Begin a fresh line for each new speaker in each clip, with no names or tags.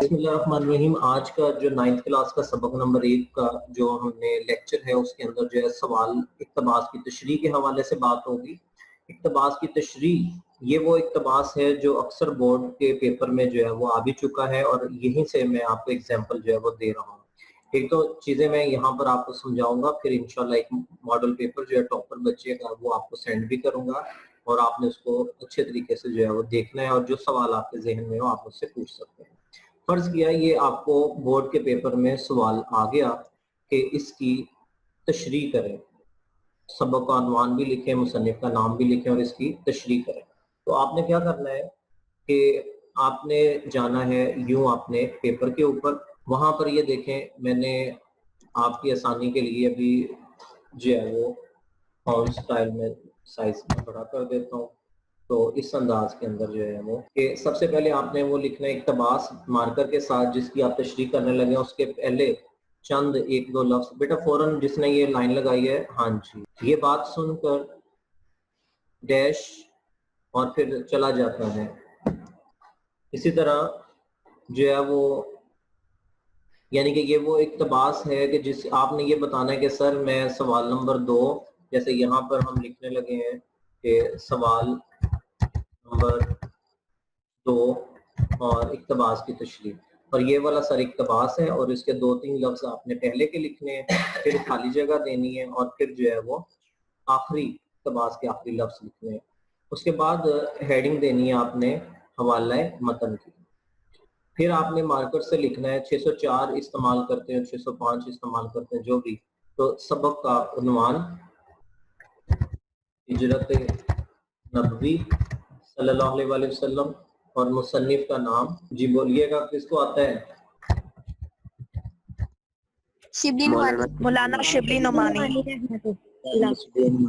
بسم اللہ الرحمن الرحیم. آج کا جو 9th کلاس کا سبق نمبر 1 کا جو ہم نے لیکچر ہے اس کے اندر جو ہے سوال اقتباس کی تشریح کے حوالے سے بات ہوگی. اقتباس کی تشریح یہ وہ اقتباس ہے جو اکثر بورڈ کے پیپر میں جو ہے وہ آ بھی چکا ہے اور یہیں سے میں آپ کو ایگزامپل جو ہے وہ دے رہا ہوں. ایک تو چیزیں میں یہاں پر آپ کو سمجھاؤں گا, پھر انشاءاللہ ایک ماڈل پیپر جو ہے ٹاپر بچے کا وہ آپ کو سینڈ بھی کروں گا اور آپ نے اس کو اچھے طریقے سے جو ہے وہ دیکھنا ہے اور جو سوال آپ کے ذہن میں ہو آپ اس سے پوچھ سکتے ہیں. فرض کیا یہ آپ کو بورڈ کے پیپر میں سوال آ گیا کہ اس کی تشریح کریں, سبق کا عنوان بھی لکھیں, مصنف کا نام بھی لکھیں اور اس کی تشریح کریں. تو آپ نے کیا کرنا ہے کہ آپ نے جانا ہے یوں اپنے پیپر کے اوپر, وہاں پر یہ دیکھیں میں نے آپ کی آسانی کے لیے ابھی جو ہے وہ فونٹ سٹائل میں سائز میں بڑا کر دیتا ہوں. تو اس انداز کے اندر جو ہے وہ کہ سب سے پہلے آپ نے وہ لکھنا ہے اقتباس مارکر کے ساتھ جس کی آپ تشریح کرنے لگے. اس کے پہلے چند ایک دو لفظ بیٹا فوراً جس نے یہ لائن لگائی ہے, ہاں جی, یہ بات سن کر ڈیش اور پھر چلا جاتا ہے. اسی طرح جو ہے وہ یعنی کہ یہ وہ اقتباس ہے کہ جس آپ نے یہ بتانا ہے کہ سر میں سوال نمبر 2 جیسے یہاں پر ہم لکھنے لگے ہیں کہ سوال نمبر 2 اور اقتباس کی تشریح, اور یہ والا سر اقتباس ہے اور اس کے 2-3 لفظ آپ نے پہلے کے لکھنے ہیں, پھر خالی جگہ دینی ہے اور پھر جو ہے وہ آخری اقتباس کے آخری لفظ لکھنے ہیں. اس کے بعد ہیڈنگ دینی ہے آپ نے حوالہ متن کی. پھر آپ نے مارکر سے لکھنا ہے 604 استعمال کرتے ہیں, 605 استعمال کرتے ہیں, جو بھی. تو سبق کا عنوان ہجرت نبوی صلی اللہ علیہ وآلہ وسلم اور مصنف کا نام, جی بولیے گا کس کو آتا ہے؟
مولانا شبلی نعمانی.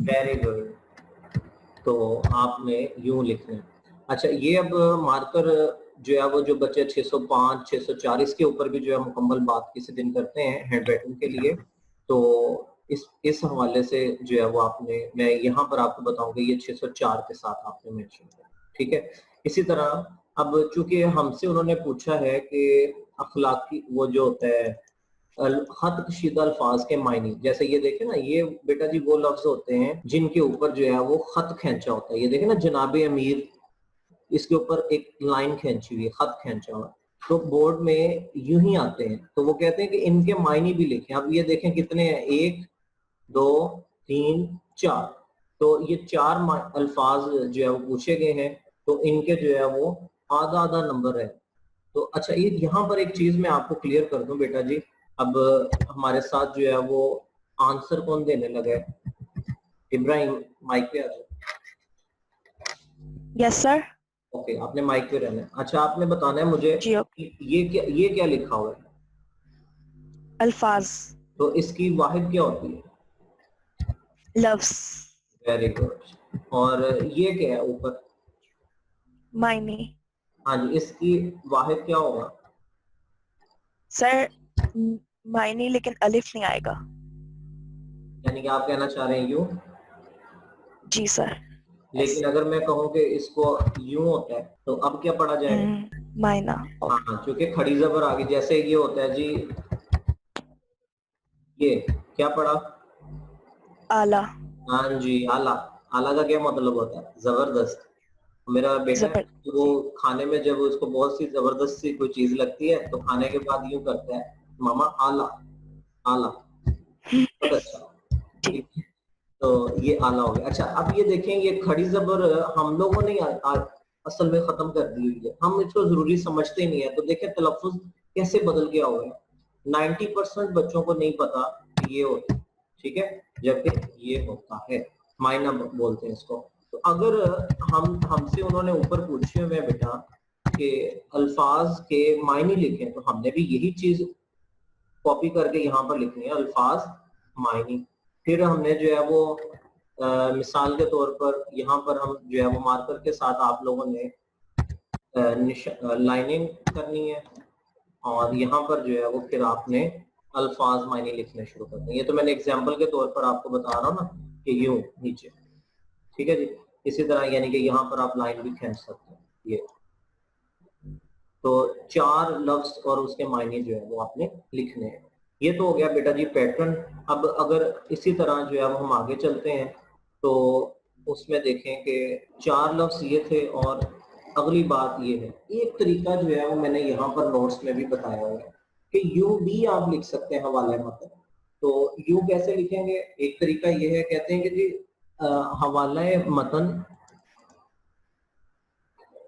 Very good. تو آپ نے یوں لکھنا ہے. اچھا یہ اب مارکر جو ہے وہ جو بچے 605 604 اس کے اوپر بھی جو ہے مکمل بات کسی دن کرتے ہیں ہینڈ رائٹنگ کے لیے, تو اس حوالے سے جو ہے وہ آپ نے میں یہاں پر آپ کو بتاؤں گا یہ 604 کے ساتھ آپ نے مینشن کیا, ٹھیک ہے. اسی طرح اب چونکہ ہم سے انہوں نے پوچھا ہے کہ اخلاقی وہ جو ہوتا ہے خط کشیدہ الفاظ کے معنی, جیسے یہ دیکھیں نا یہ بیٹا جی وہ لفظ ہوتے ہیں جن کے اوپر جو ہے وہ خط کھینچا ہوتا ہے. یہ دیکھیں نا جناب امیر, اس کے اوپر ایک لائن کھینچی ہوئی, خط کھینچا ہوا, تو بورڈ میں یوں ہی آتے ہیں. تو وہ کہتے ہیں کہ ان کے معنی بھی لکھیں. اب یہ دیکھیں کتنے ہیں, 1 2 3 4, تو یہ 4 الفاظ جو ہے وہ پوچھے گئے ہیں, تو ان کے جو ہے وہ آدھا نمبر ہے. تو اچھا یہاں پر ایک چیز میں آپ کو کلیئر کر دوں بیٹا جی, اب ہمارے ساتھ جو ہے وہ آنسر کون دینے لگا ہے؟ ابراہیم مائک پہ آ جائے.
یس سر.
اوکے آپ نے مائک پہ رہنا ہے. اچھا آپ نے بتانا ہے مجھے
جی
یہ کیا لکھا ہوا ہے؟
الفاظ.
تو اس کی واحد کیا ہوتی ہے؟
لفظ.
Very good. اور یہ کیا ہے اوپر؟
معنی.
ہاں جی, اس کی واحد کیا ہوگا
سر؟ معنی لیکن الف نہیں آئے گا.
یعنی کہ آپ کہنا چاہ رہے ہیں یوں؟
جی سر.
لیکن اگر میں کہوں کہ اس کو یوں ہوتا ہے تو اب کیا پڑھا جائے گا؟
معنی.
ہاں چونکہ کھڑی زبر آگے, جیسے یہ ہوتا ہے جی, یہ کیا پڑھا؟
آلہ.
ہاں جی آلہ. آلہ کا کیا مطلب ہوتا ہے؟ زبردست. میرا بیٹا وہ کھانے میں جب اس کو بہت سی زبردست سی کوئی چیز لگتی ہے تو کھانے کے بعد یوں کرتا ہے, ماما آلہ آلہ. بہت اچھا, ٹھیک ہے. تو یہ آلہ ہو گیا. اچھا اب یہ دیکھیں یہ کھڑی زبر ہم لوگوں نے اصل میں ختم کر دی ہوئی ہے, ہم اس کو ضروری سمجھتے نہیں ہے. تو دیکھیں تلفظ کیسے بدل گیا ہوا ہے. 90% بچوں کو نہیں پتا کہ یہ ہوتا ہے, ٹھیک ہے, جبکہ یہ ہوتا ہے معنی بولتے ہیں اس کو. تو اگر ہم سے انہوں نے اوپر پوچھے ہوئے بیٹا کہ الفاظ کے معنی لکھیں, تو ہم نے بھی یہی چیز کاپی کر کے یہاں پر لکھنی ہے, الفاظ معنی. پھر ہم نے جو ہے وہ مثال کے طور پر یہاں پر ہم جو ہے وہ مارکر کے ساتھ آپ لوگوں نے لائننگ کرنی ہے, اور یہاں پر جو ہے وہ پھر آپ نے الفاظ معنی لکھنے شروع کر دیں. یہ تو میں نے ایگزامپل کے طور پر آپ کو بتا رہا ہوں نا کہ یوں نیچے, ٹھیک ہے جی. اسی طرح یعنی کہ یہاں پر آپ لائن بھی کھینچ سکتے ہیں. یہ تو 4 لفظ اور اس کے معنی جو ہے وہ آپ نے لکھنے ہیں. یہ تو ہو گیا بیٹا جی پیٹرن. اب اگر اسی طرح جو ہے ہم آگے چلتے ہیں تو اس میں دیکھیں کہ 4 لفظ یہ تھے اور اگلی بات یہ ہے. ایک طریقہ جو ہے وہ میں نے یہاں پر نوٹس میں بھی بتایا ہوا ہے کہ یوں بھی آپ لکھ سکتے ہیں حوالہ متن. تو یوں کیسے لکھیں گے؟ ایک طریقہ یہ ہے, کہتے ہیں کہ جی حوالہ متن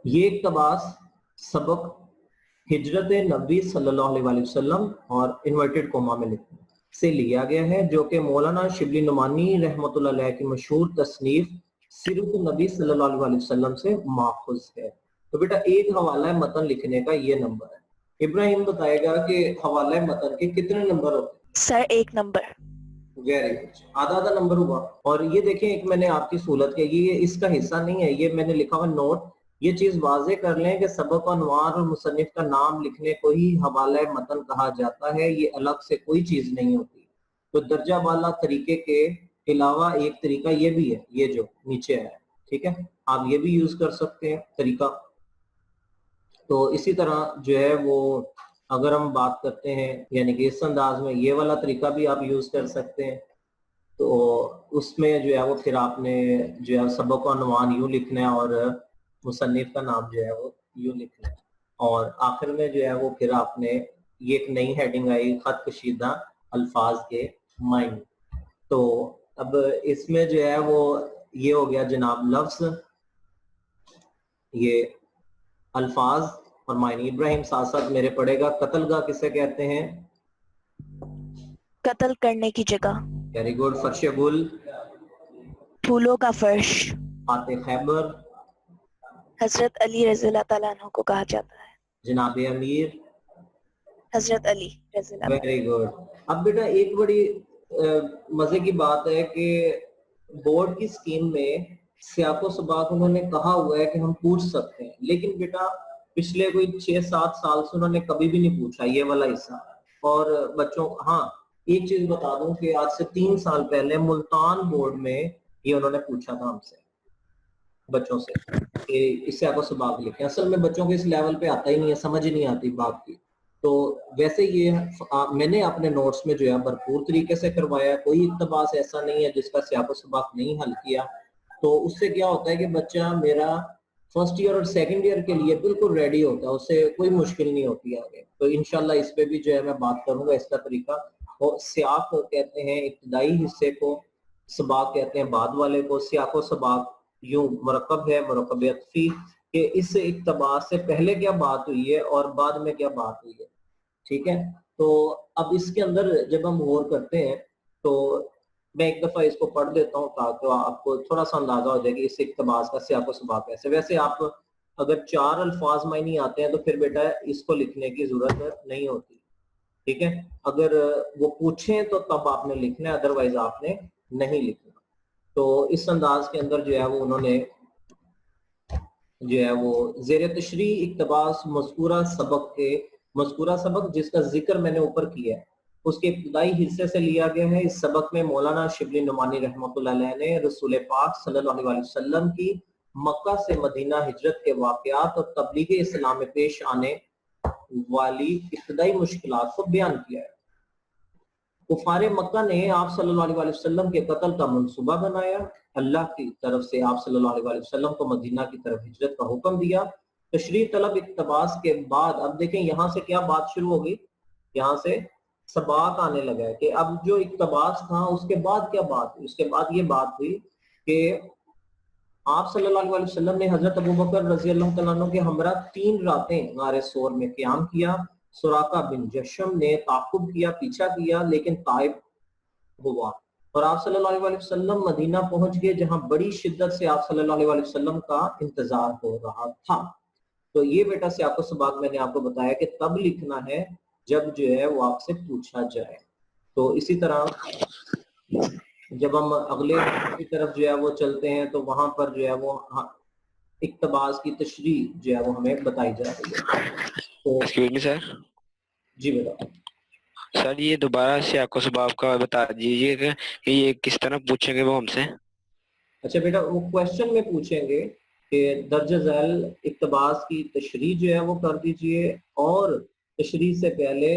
یہ اقتباس سبق ہجرت نبی صلی اللہ علیہ وسلم اور انورٹڈ کوما میں لکھنا سے لیا گیا ہے, جو کہ مولانا شبلی نعمانی رحمۃ اللہ علیہ کی مشہور تصنیف سیرت النبی صلی اللہ علیہ وسلم سے ماخوذ ہے. تو بیٹا ایک حوالہ متن لکھنے کا یہ نمبر ہے. ابراہیم بتائے گا کہ حوالہ متن کے کتنے نمبر ہوتے ہیں؟
سر 1 نمبر.
ویری گڈ, آدھا نمبر ہوا. اور یہ دیکھیں ایک میں نے آپ کی سہولت کی, یہ اس کا حصہ نہیں ہے, یہ میں نے لکھا ہوا نوٹ. یہ چیز واضح کر لیں کہ سبق انوار اور مصنف کا نام لکھنے کو ہی حوالہ متن کہا جاتا ہے, یہ الگ سے کوئی چیز نہیں ہوتی. تو درجہ والا طریقے کے علاوہ ایک طریقہ یہ بھی ہے, یہ جو نیچے ہے, ٹھیک ہے, آپ یہ بھی یوز کر سکتے ہیں طریقہ. تو اسی طرح جو ہے وہ اگر ہم بات کرتے ہیں یعنی کہ اس انداز میں یہ والا طریقہ بھی آپ یوز کر سکتے ہیں. تو اس میں جو ہے وہ پھر آپ نے جو ہے سبق و عنوان یوں لکھنا ہے اور مصنف کا نام جو ہے وہ یوں لکھنا ہے, اور آخر میں جو ہے وہ پھر آپ نے یہ ایک نئی ہیڈنگ آئی خط کشیدہ الفاظ کے معنی. تو اب اس میں جو ہے وہ یہ ہو گیا جناب لفظ, یہ الفاظ اور معنی. ابراہیم ساتھ ساتھ میرے پڑھے گا قتل گاہ کسے کہتے ہیں؟
قتل کرنے کی جگہ.
Very good. فرش گل,
پھولوں کا فرش.
فاتح خیبر,
حضرت علی رضی اللہ تعالیٰ عنہ کو کہا جاتا ہے.
جناب امیر,
حضرت علی رضی اللہ تعالیٰ.
Very good. اب بیٹا ایک بڑی مزے کی بات ہے کہ بورڈ کی سکیم میں سیاق و سباق انہوں نے کہا ہوا ہے کہ ہم پوچھ سکتے ہیں, لیکن بیٹا پچھلے کوئی 6-7 سال سے انہوں نے کبھی بھی نہیں پوچھا یہ والا حصہ. اور بچوں, ہاں ایک چیز بتا دوں کہ آج سے 3 سال پہلے ملتان بورڈ میں یہ انہوں نے پوچھا تھا ہم سے, بچوں سے, کہ اس سیاق و سباق لکھیں. اصل میں بچوں کو اس لیول پہ آتا ہی نہیں ہے, سمجھ ہی نہیں آتی بات کی. تو ویسے یہ میں نے اپنے نوٹس میں جو ہے بھرپور طریقے سے کروایا, کوئی اقتباس ایسا نہیں ہے جس کا سیاق و سباق نہیں حل کیا. تو اس سے کیا ہوتا ہے کہ بچہ میرا فرسٹ ایئر اور سیکنڈ ایئر کے لیے بالکل ریڈی ہوتا ہے, اس سے کوئی مشکل نہیں ہوتی آگے. تو انشاءاللہ اس پہ بھی جو ہے میں بات کروں گا اس کا طریقہ. اور سیاق کہتے ہیں ابتدائی حصے کو, سباق کہتے ہیں بعد والے کو. سیاق و سباق یوں مرکب ہے, مرکب عطفی, کہ اس اقتباس سے پہلے کیا بات ہوئی ہے اور بعد میں کیا بات ہوئی ہے, ٹھیک ہے. تو اب اس کے اندر جب ہم غور کرتے ہیں تو میں ایک دفعہ اس کو پڑھ دیتا ہوں تاکہ آپ کو تھوڑا سا اندازہ ہو جائے کہ اس اقتباس کا سیاق و سباق کیسے. ویسے آپ اگر 4 الفاظ معنی آتے ہیں تو پھر بیٹا اس کو لکھنے کی ضرورت نہیں ہوتی, ٹھیک ہے. اگر وہ پوچھیں تو تب آپ نے لکھنا ہے, ادروائز آپ نے نہیں لکھنا. تو اس انداز کے اندر جو ہے وہ انہوں نے جو ہے وہ زیر تشریح اقتباس مذکورہ سبق جس کا ذکر میں نے اوپر کیا ہے اس کے ابتدائی حصے سے لیا گیا ہے. اس سبق میں مولانا شبلی نعمانی رحمۃ اللہ علیہ نے رسول پاک صلی اللہ علیہ وسلم کی مکہ سے مدینہ ہجرت کے واقعات اور تبلیغ اسلام میں پیش آنے والی ابتدائی مشکلات کو بیان کیا ہے. کفار مکہ نے آپ صلی اللہ علیہ وسلم کے قتل کا منصوبہ بنایا. اللہ کی طرف سے آپ صلی اللہ علیہ وسلم کو مدینہ کی طرف ہجرت کا حکم دیا. تشریح طلب اقتباس کے بعد اب دیکھیں یہاں سے کیا بات شروع ہوگی, یہاں سے سباق آنے لگا ہے کہ اب جو اقتباس تھا اس کے بعد کیا بات ہوئی. اس کے بعد یہ بات ہوئی کہ آپ صلی اللہ علیہ وسلم نے حضرت ابوبکر رضی اللہ تعالیٰ عنہ کے ہمراہ 3 راتیں غار ثور میں قیام کیا. سراقہ بن جشم نے تعاقب کیا, پیچھا کیا, لیکن طائب ہوا اور آپ صلی اللہ علیہ وسلم مدینہ پہنچ گئے جہاں بڑی شدت سے آپ صلی اللہ علیہ وسلم کا انتظار ہو رہا تھا. تو یہ بیٹا سیاق و سباق میں نے آپ کو بتایا کہ تب لکھنا ہے جب جو ہے وہ آپ سے پوچھا جائے. تو اسی طرح جب ہم اگلے کی طرف جو ہے وہ چلتے ہیں تو وہاں پر جو ہے وہ اقتباس کی تشریح جو ہے وہ ہمیں بتائی جا رہی ہے. تو
ایکسکیوز می سر.
جی بیٹا.
سر یہ دوبارہ سیاق و سباق کا بتا دیجیے کہ یہ کس طرح پوچھیں گے وہ ہم سے.
اچھا بیٹا وہ کوشچن میں پوچھیں گے کہ درج ذیل اقتباس کی تشریح جو ہے وہ کر دیجئے اور تشریح سے پہلے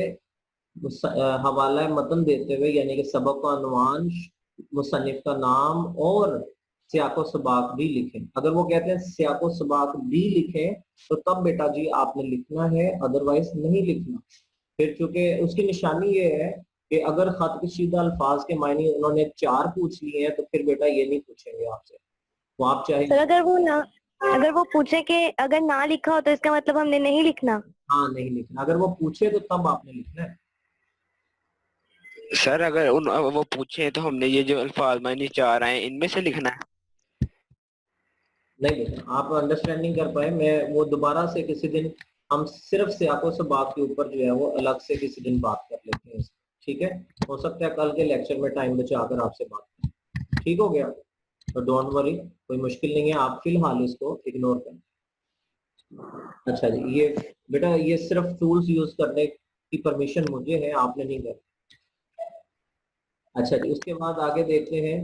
حوالہ متن دیتے ہوئے یعنی کہ سبق کا عنوان، مصنف کا نام اور سیاق و سباق بھی لکھیں. اگر وہ کہتے ہیں سیاق و سباق بھی لکھیں تو تب بیٹا جی آپ نے لکھنا ہے، ادروائز نہیں لکھنا. پھر چونکہ اس کی نشانی یہ ہے کہ اگر خط کشیدہ الفاظ کے معنی انہوں نے 4 پوچھ لیے ہیں تو پھر بیٹا یہ نہیں پوچھیں گے آپ سے. وہ آپ چاہے
سر اگر وہ پوچھے کہ اگر نہ لکھا ہو تو اس کا مطلب ہم نے نہیں لکھنا.
ہاں نہیں لکھنا. اگر وہ پوچھے تو تب آپ نے لکھنا ہے.
سر اگر وہ پوچھیں تو ہم نے یہ جو الفاظ معنی 4 آئے ان میں سے لکھنا ہے.
نہیں بیٹا آپ انڈرسٹینڈنگ کر پائے. میں وہ دوبارہ سے کسی دن ہم صرف سیاق و سباق کے اوپر جو ہے وہ الگ سے کسی دن بات کر لیتے ہیں. ٹھیک ہے، ہو سکتا ہے کل کے لیکچر میں ٹائم بچا کر آپ سے بات کریں. ٹھیک ہو گیا؟ تو ڈونٹ وری، کوئی مشکل نہیں ہے. آپ فی الحال اس کو اگنور کریں. اچھا جی، یہ بیٹا یہ صرف ٹولز یوز کرنے کی پرمیشن مجھے ہے، آپ نے نہیں کرنا. اچھا جی، اس کے بعد آگے دیکھتے ہیں.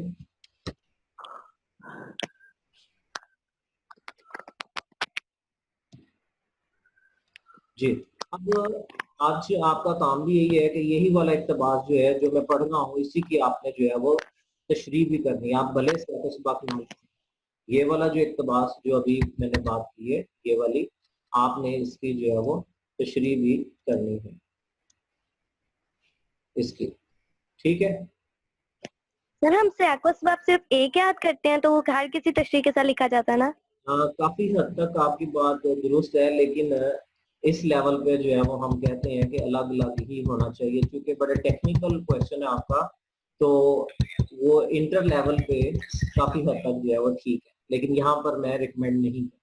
جی اب آج آپ کا کام بھی یہی ہے کہ یہی والا اقتباس جو ہے جو میں پڑھ رہا ہوں اسی کی آپ نے جو ہے وہ تشریح بھی کرنی ہے. آپ بھلے سے سبق نہ لکھیں. یہ والا جو اقتباس جو ابھی میں نے بات کی ہے یہ والی آپ نے اس کی جو ہے وہ تشریح بھی کرنی ہے اس کی. ٹھیک ہے،
سر ہم سیاق و سباق صرف ایک یاد کرتے ہیں تو وہ ہر کسی تشریح کے ساتھ لکھا جاتا ہے نا.
کافی حد تک آپ کی بات درست ہے، لیکن اس لیول پہ جو ہے وہ ہم کہتے ہیں کہ الگ الگ ہی ہونا چاہیے کیونکہ بڑے ٹیکنیکل کویشچن ہے آپ کا. تو وہ انٹر لیول پہ کافی حد تک جو ہے وہ ٹھیک ہے، لیکن یہاں پر میں ریکمینڈ نہیں کروں.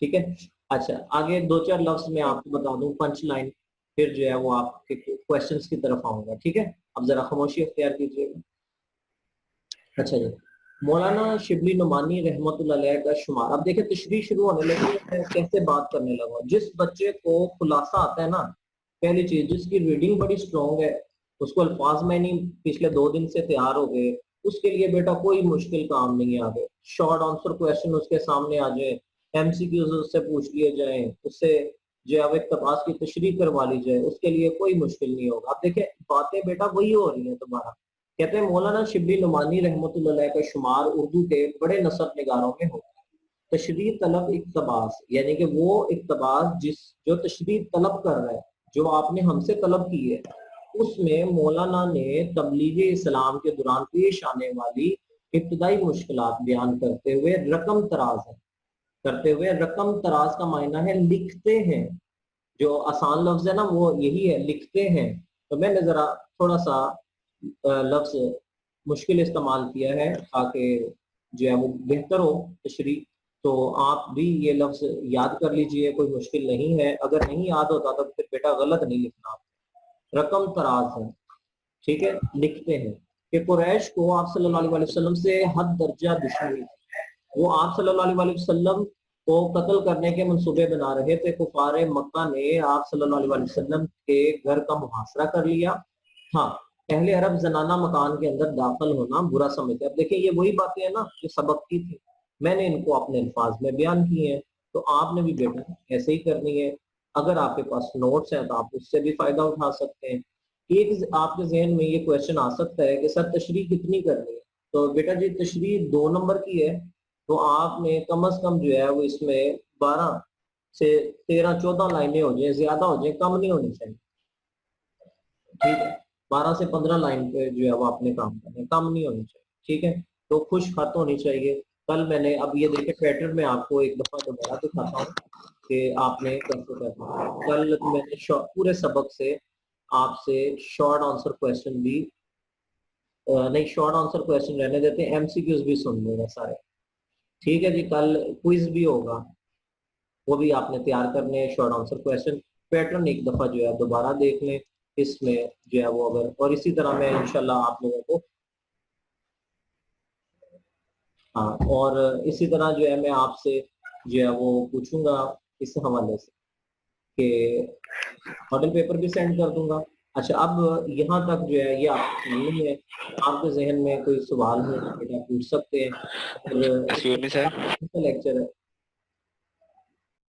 ٹھیک ہے. اچھا آگے 2-4 لفظ میں آپ کو بتا دوں پنچ لائن، پھر جو ہے وہ آپ کے کویشچنس کی طرف آؤں گا. ٹھیک ہے، اب ذرا خاموشی اختیار کیجیے گا. اچھا جی، مولانا شبلی نعمانی رحمت اللہ علیہ کا شمار. اب دیکھیں تشریح شروع ہونے لگی، میں کیسے بات کرنے لگا. جس بچے کو خلاصہ آتا ہے نا، پہلی چیز جس کی ریڈنگ بڑی سٹرونگ ہے، اس کو الفاظ میں نہیں پچھلے 2 دن سے تیار ہو گئے، اس کے لیے بیٹا کوئی مشکل کام نہیں ہے. آگے شارٹ آنسر کویشچن اس کے سامنے آ جائے، ایم سی کیوز اس سے پوچھ لیے جائیں، اس سے جو ہے اقتباس کی تشریح کروا لی جائے، اس کے لیے کوئی مشکل نہیں ہوگا. اب دیکھیں باتیں بیٹا وہی ہو رہی ہیں دوبارہ. کہتے ہیں مولانا شبلی نعمانی رحمت اللہ علیہ کا شمار اردو کے بڑے نثر نگاروں میں ہوتا ہے. تشریح طلب اقتباس یعنی کہ وہ اقتباس جو تشریح طلب کر رہا ہے، جو آپ نے ہم سے طلب کی ہے، اس میں مولانا نے تبلیغ اسلام کے دوران پیش آنے والی ابتدائی مشکلات بیان کرتے ہوئے رقم تراز کا معنی ہے لکھتے ہیں. جو آسان لفظ ہے نا وہ یہی ہے، لکھتے ہیں. تو میں نے ذرا تھوڑا سا لفظ مشکل استعمال کیا ہے تاکہ جو ہے وہ بہتر ہو تشریح. تو آپ بھی یہ لفظ یاد کر لیجئے، کوئی مشکل نہیں ہے. اگر نہیں یاد ہوتا تو پھر بیٹا غلط نہیں لکھنا. رقم تراز ہے، ٹھیک ہے. لکھتے ہیں کہ قریش کو آپ صلی اللہ علیہ وسلم سے حد درجہ دشمنی تھی. وہ آپ صلی اللہ علیہ وسلم کو قتل کرنے کے منصوبے بنا رہے تھے. کفار مکہ نے آپ صلی اللہ علیہ وسلم کے گھر کا محاصرہ کر لیا. ہاں، اہل عرب زنانہ مکان کے اندر داخل ہونا برا سمجھتے. اب دیکھیں یہ وہی باتیں ہیں نا جو سبق کی تھی، میں نے ان کو اپنے الفاظ میں بیان کی ہیں. تو آپ نے بھی بیٹا ایسے ہی کرنی ہے. اگر آپ کے پاس نوٹس ہیں تو آپ اس سے بھی فائدہ اٹھا سکتے ہیں. ایک آپ کے ذہن میں یہ کویشچن آ سکتا ہے کہ سر تشریح کتنی کرنی ہے. تو بیٹا جی تشریح 2 نمبر کی ہے، تو آپ نے کم از کم جو ہے وہ اس میں 12 سے 13-14 لائنیں ہو جائیں، زیادہ ہو جائیں، کم نہیں ہونی چاہیے. ٹھیک ہے، 12 سے 15 لائن پہ جو ہے وہ اپنے کام کرنے، کم نہیں ہونی چاہیے. ٹھیک ہے، تو خوش خط ہونی چاہیے. کل میں نے اب یہ دیکھیں پیٹرن میں آپ کو ایک دفعہ دوبارہ دکھاتا ہوں کہ آپ نے کیسے کرنا ہے. کل میں نے پورے سبق سے آپ سے شارٹ آنسر کویشچن بھی نہیں، شارٹ آنسر کویشچن رہنے دیتے ہیں، ایم سی کیوز بھی سن لیں گے سارے. ٹھیک ہے جی، کل کوئز بھی ہوگا، وہ بھی آپ نے تیار کرنے ہیں. شارٹ آنسر کویشچن پیٹرن ایک دفعہ جو ہے دوبارہ دیکھ لیں اس میں جو ہے وہ. اگر اور اسی طرح میں انشاءاللہ آپ لوگوں کو ہاں، اور اسی طرح جو ہے میں آپ سے جو ہے وہ پوچھوں گا اس حوالے سے کہ ماڈل پیپر بھی سینڈ کر دوں گا. اچھا اب یہاں تک جو ہے یہ آپ کے سامنے ہے. آپ کے ذہن میں کوئی سوال ہے بیٹا پوچھ سکتے ہیں.
ایکسکیوز می سر،
لیکچر ہے